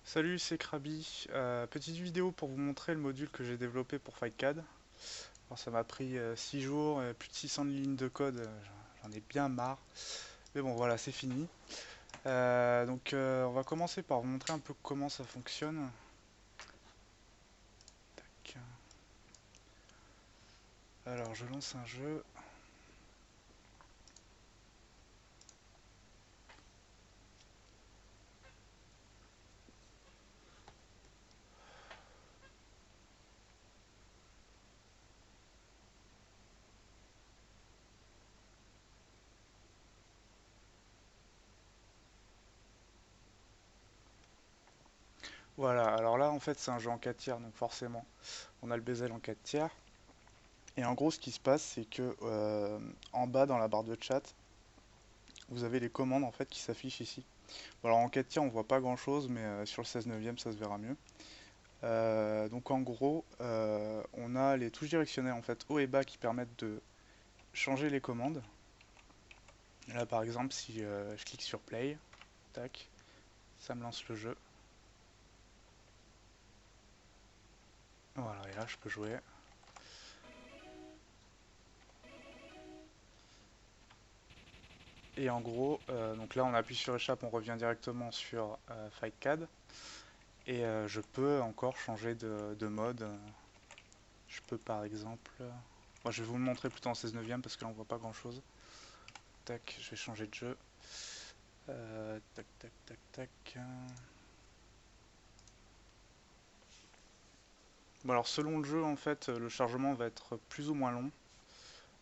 Salut, c'est Krabi. Petite vidéo pour vous montrer le module que j'ai développé pour FightCAD. Alors ça m'a pris 6 jours, plus de 600 lignes de code, j'en ai bien marre. Mais bon voilà, c'est fini. On va commencer par vous montrer un peu comment ça fonctionne. Tac. Alors je lance un jeu. Voilà, alors là en fait c'est un jeu en 4 tiers, donc forcément on a le bezel en 4 tiers. Et en gros ce qui se passe c'est que en bas dans la barre de chat, vous avez les commandes en fait qui s'affichent ici. Bon, alors en 4 tiers on voit pas grand chose, mais sur le 16 neuvième ça se verra mieux. Donc en gros, on a les touches directionnelles en fait haut et bas qui permettent de changer les commandes. Là par exemple, si je clique sur play, tac, ça me lance le jeu. Voilà, et là je peux jouer. Et en gros, donc là on appuie sur échappe, on revient directement sur FightCAD. Et je peux encore changer de mode. Je peux par exemple. Moi je vais vous le montrer plutôt en 16 neuvième parce que là on voit pas grand chose. Tac, je vais changer de jeu. Tac, tac, tac, tac. Bon alors selon le jeu en fait le chargement va être plus ou moins long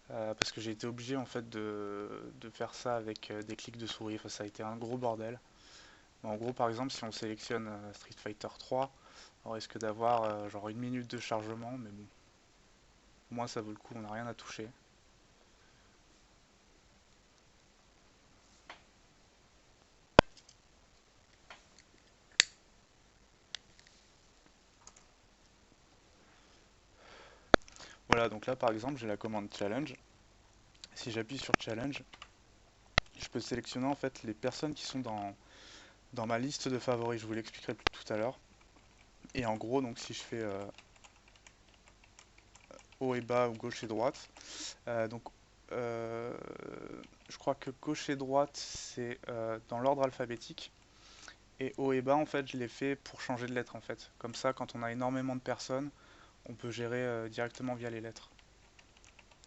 parce que j'ai été obligé en fait de faire ça avec des clics de souris, enfin, ça a été un gros bordel. Bon, en gros par exemple si on sélectionne Street Fighter 3 on risque d'avoir genre une minute de chargement mais bon au moins ça vaut le coup, on n'a rien à toucher. Voilà donc là par exemple j'ai la commande challenge, si j'appuie sur challenge je peux sélectionner en fait les personnes qui sont dans ma liste de favoris, je vous l'expliquerai tout à l'heure. Et en gros donc si je fais haut et bas ou gauche et droite. Donc euh, je crois que gauche et droite c'est dans l'ordre alphabétique et haut et bas en fait je l'ai fait pour changer de lettre en fait. Comme ça quand on a énormément de personnes on peut gérer directement via les lettres.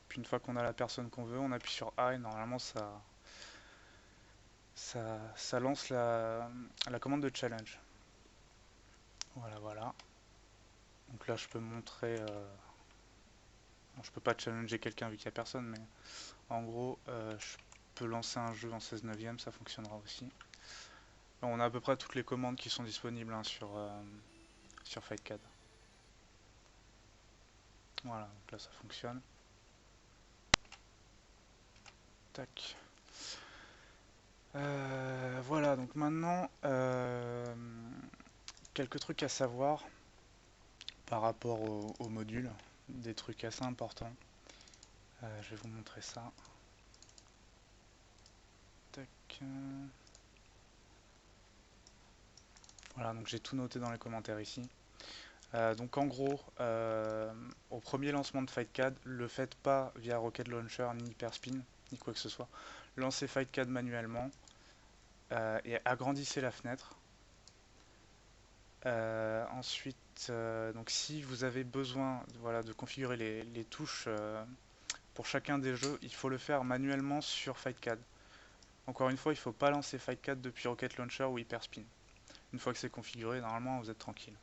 Puis une fois qu'on a la personne qu'on veut on appuie sur A et normalement ça lance la commande de challenge. Voilà voilà. Donc là je peux montrer... bon, je peux pas challenger quelqu'un vu qu'il n'y a personne mais en gros je peux lancer un jeu en 16 neuvième, ça fonctionnera aussi. On a à peu près toutes les commandes qui sont disponibles hein, sur FightCAD. Voilà, donc là ça fonctionne. Tac. Voilà, donc maintenant, quelques trucs à savoir par rapport au module. Des trucs assez importants. Je vais vous montrer ça. Tac. Voilà, donc j'ai tout noté dans les commentaires ici. Donc en gros, au premier lancement de FightCAD, le faites pas via Rocket Launcher ni Hyperspin, ni quoi que ce soit. Lancez FightCAD manuellement et agrandissez la fenêtre. Ensuite, donc si vous avez besoin voilà, de configurer les touches pour chacun des jeux, il faut le faire manuellement sur FightCAD. Encore une fois, il ne faut pas lancer FightCAD depuis Rocket Launcher ou Hyperspin. Une fois que c'est configuré, normalement vous êtes tranquille.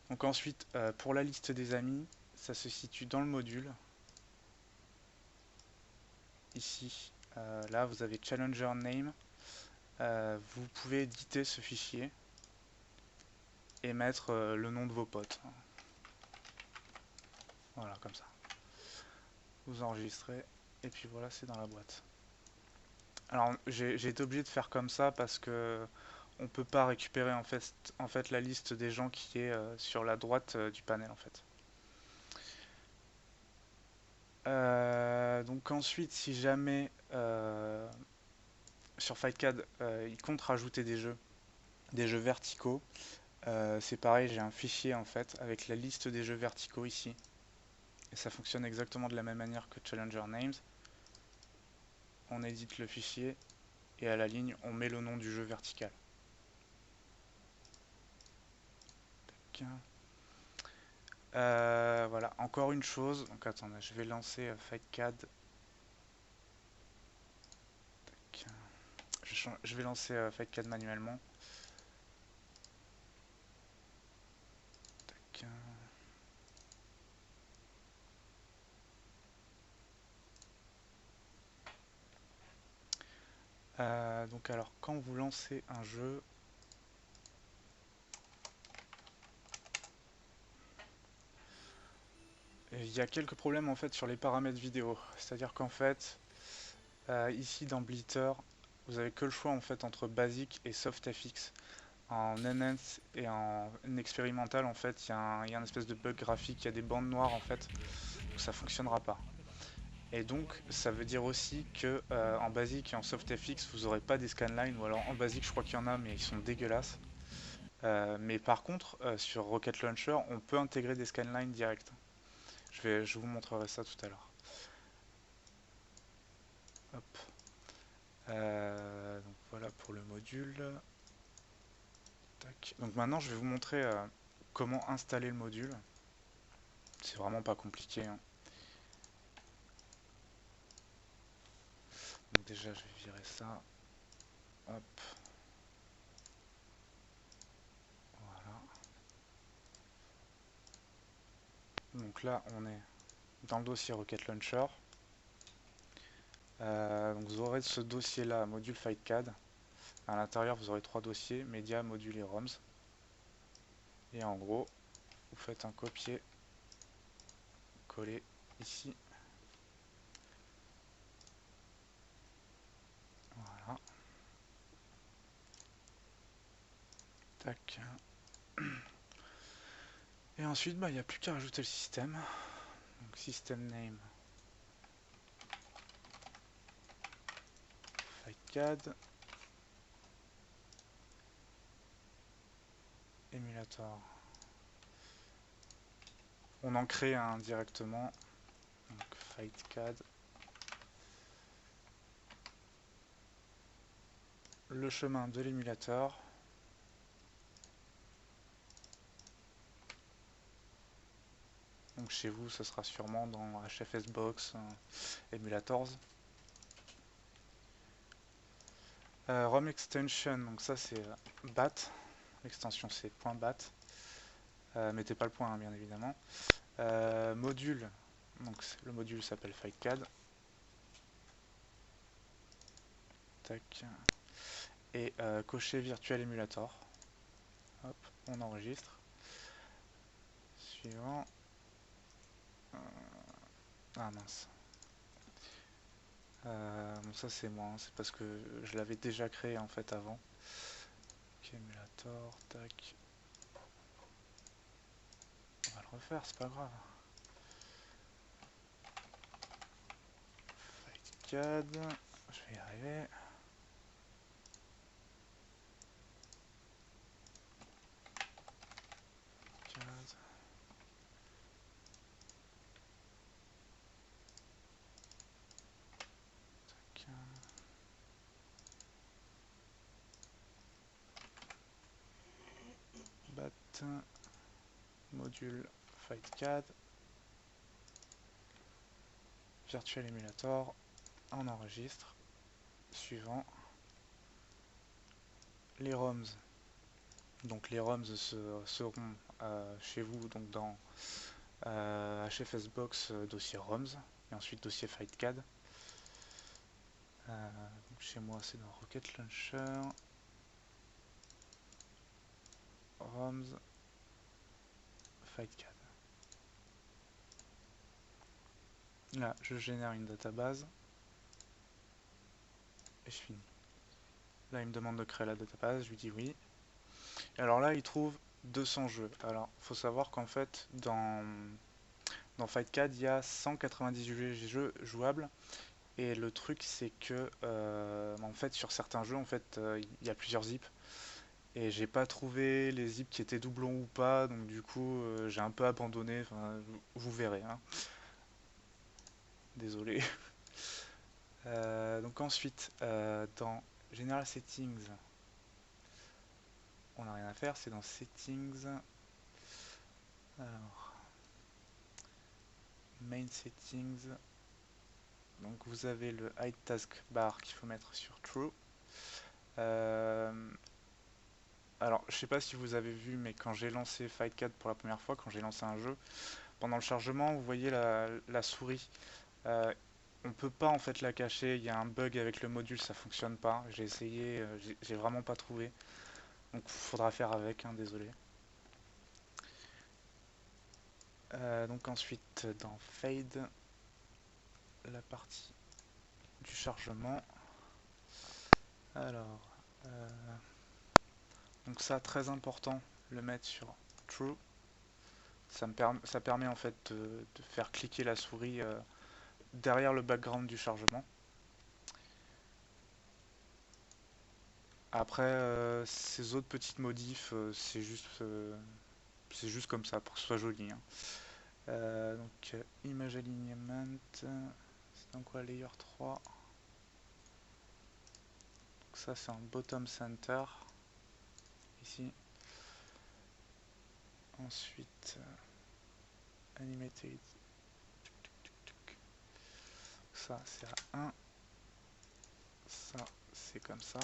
Donc ensuite, pour la liste des amis, ça se situe dans le module. Ici, là vous avez Challenger Name. Vous pouvez éditer ce fichier et mettre le nom de vos potes. Voilà, comme ça. Vous enregistrez et puis voilà, c'est dans la boîte. Alors j'ai été obligé de faire comme ça parce que on peut pas récupérer en fait la liste des gens qui est sur la droite du panel en fait. Donc ensuite, si jamais sur FightCAD il compte rajouter des jeux, des jeux verticaux, c'est pareil, j'ai un fichier en fait avec la liste des jeux verticaux ici. Et ça fonctionne exactement de la même manière que Challenger Names. On édite le fichier et à la ligne on met le nom du jeu vertical. Voilà, encore une chose. Donc attendez, je vais lancer FightCAD. Je vais lancer FightCAD manuellement. Donc alors, quand vous lancez un jeu, il y a quelques problèmes en fait sur les paramètres vidéo. C'est-à-dire qu'en fait, ici dans Blitter, vous avez que le choix en fait entre Basic et SoftFX. En Enhance et en expérimental, en fait, il y a un espèce de bug graphique, il y a des bandes noires en fait, donc ça fonctionnera pas. Et donc, ça veut dire aussi que en Basic et en SoftFX, vous n'aurez pas des scanlines, ou alors en Basic, je crois qu'il y en a, mais ils sont dégueulasses. Mais par contre, sur Rocket Launcher, on peut intégrer des scanlines directs. Je vous montrerai ça tout à l'heure. Hop. Donc voilà pour le module. Tac. Donc maintenant, je vais vous montrer comment installer le module. C'est vraiment pas compliqué, hein. Donc déjà, je vais virer ça. Hop. Voilà. Donc là, on est dans le dossier Rocket Launcher. Donc vous aurez ce dossier là, module FightCAD. À l'intérieur, vous aurez trois dossiers, médias, modules et ROMs. Et en gros, vous faites un copier-coller ici. Voilà. Tac. Et ensuite, il n'y a plus qu'à rajouter le système. Donc system name FightCAD. Emulator. On en crée un directement. Donc FightCAD. Le chemin de l'émulateur. Donc chez vous, ce sera sûrement dans HFSbox Emulators. ROM extension, donc ça c'est BAT. L'extension c'est .bat. Mettez pas le point, hein, bien évidemment. Module, donc le module s'appelle FightCAD. Tac. Et cocher Virtual Emulator. Hop, on enregistre. Suivant. Ah mince. Bon, ça c'est moi, hein, c'est parce que je l'avais déjà créé en fait avant. Ok, Emulator, tac. On va le refaire, c'est pas grave. FightCAD, je vais y arriver. FightCAD. BAT, module FightCAD, Virtual Emulator, on enregistre. Suivant. Les ROMs. Donc les ROMs seront chez vous donc dans HFSbox dossier ROMs et ensuite dossier FightCAD. Donc chez moi c'est dans Rocket Launcher, ROMs, FightCAD. Là je génère une database et je finis. Là il me demande de créer la database, je lui dis oui. Et alors là il trouve 200 jeux. Alors il faut savoir qu'en fait dans FightCAD il y a 198 jeux jouables. Et le truc c'est que en fait sur certains jeux en fait il y a plusieurs zips Et j'ai pas trouvé les zips qui étaient doublons ou pas, donc du coup j'ai un peu abandonné, enfin, vous verrez, hein. Désolé. Donc ensuite, dans General Settings, on n'a rien à faire, c'est dans Settings. Alors, Main Settings. Donc vous avez le Hide Task Bar qu'il faut mettre sur True. Euh, alors, je sais pas si vous avez vu, mais quand j'ai lancé Fight4 pour la première fois, quand j'ai lancé un jeu, pendant le chargement, vous voyez la souris. Euh, on peut pas en fait la cacher, il y a un bug avec le module, ça fonctionne pas. J'ai essayé, j'ai vraiment pas trouvé. Donc faudra faire avec, hein, désolé. Donc ensuite dans Fade, la partie du chargement. Alors, donc ça très important, le mettre sur True. Ça permet en fait de faire cliquer la souris derrière le background du chargement. Après, ces autres petites modifs, c'est juste comme ça pour que ce soit joli, hein. Donc, Image Alignment, c'est dans quoi, Layer 3. Donc ça, c'est en Bottom Center, ici. Ensuite, Animated. Ça, c'est à 1. Ça, c'est comme ça.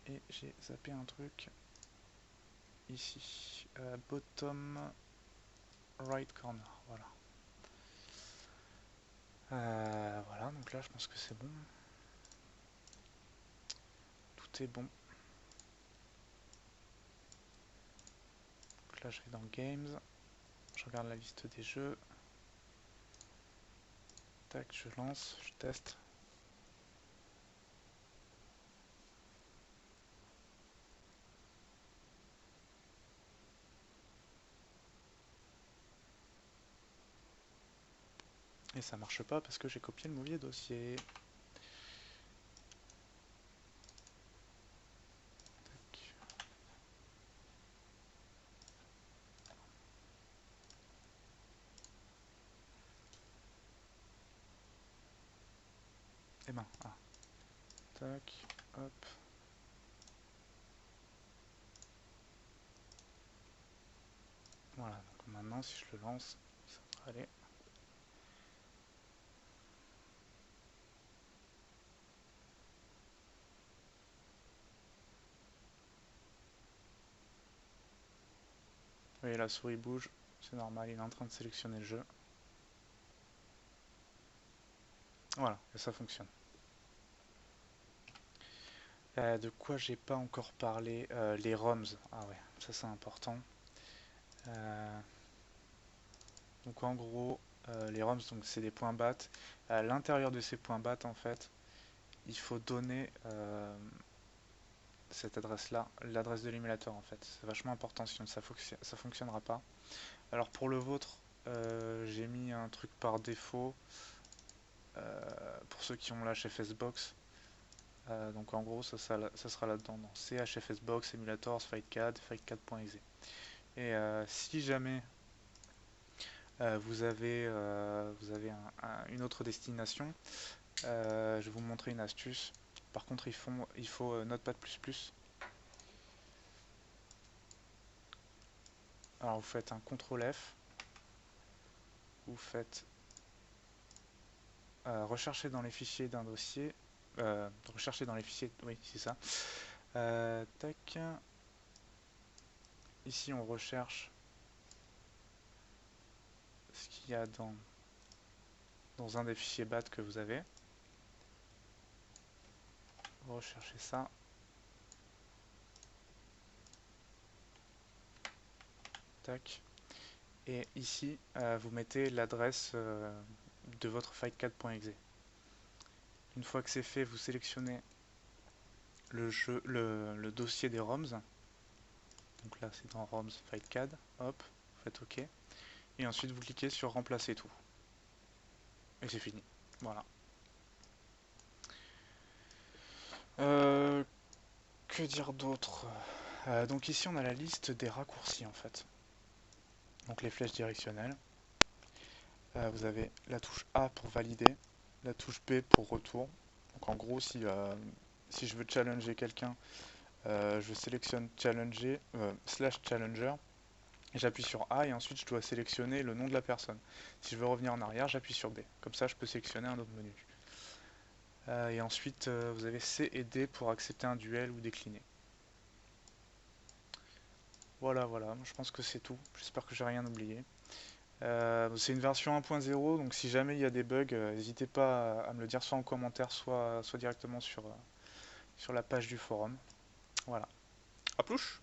Et j'ai zappé un truc ici. Bottom right corner. Voilà. Voilà, donc là, je pense que c'est bon. Tout est bon. Donc là, je vais dans Games. Je regarde la liste des jeux. Tac, je lance, je teste. Et ça marche pas parce que j'ai copié le mauvais dossier. Tac. Eh ben, ah. Tac, hop. Voilà, donc maintenant si je le lance, ça devrait aller. Vous voyez, la souris bouge, c'est normal, il est en train de sélectionner le jeu. Voilà, et ça fonctionne. De quoi j'ai pas encore parlé, les ROMs. Ah ouais, ça c'est important. Donc en gros, les ROMs, donc c'est des points BAT. À l'intérieur de ces points BAT, en fait, il faut donner cette adresse-là, l'adresse de l'émulateur en fait. C'est vachement important, sinon ça fonctionnera pas. Alors pour le vôtre, j'ai mis un truc par défaut pour ceux qui ont l'HFSbox. Donc en gros, ça sera là-dedans, dans CHFSbox, Emulators, Fight4, Fight4.exe. Et si jamais vous avez une autre destination, je vais vous montrer une astuce. Par contre, il faut Notepad++. Alors vous faites un CTRL F, vous faites rechercher dans les fichiers d'un dossier, rechercher dans les fichiers, oui c'est ça. Tac. Ici on recherche ce qu'il y a dans un des fichiers BAT que vous avez. Vous recherchez ça. Tac. Et ici, vous mettez l'adresse de votre fight4.exe. Une fois que c'est fait, vous sélectionnez le dossier des ROMs. Donc là, c'est dans ROMs Fight4. Hop, vous faites OK. Et ensuite, vous cliquez sur remplacer tout. Et c'est fini. Voilà. Euh, que dire d'autre? Donc ici on a la liste des raccourcis en fait. Donc les flèches directionnelles. Vous avez la touche A pour valider, la touche B pour retour. Donc en gros si je veux challenger quelqu'un, je sélectionne challenger, slash challenger, et j'appuie sur A et ensuite je dois sélectionner le nom de la personne. Si je veux revenir en arrière, j'appuie sur B. Comme ça je peux sélectionner un autre menu. Et ensuite vous avez C et D pour accepter un duel ou décliner. Voilà, voilà, je pense que c'est tout. J'espère que j'ai rien oublié. C'est une version 1.0, donc si jamais il y a des bugs, n'hésitez pas à me le dire soit en commentaire, soit directement sur la page du forum. Voilà. À plus!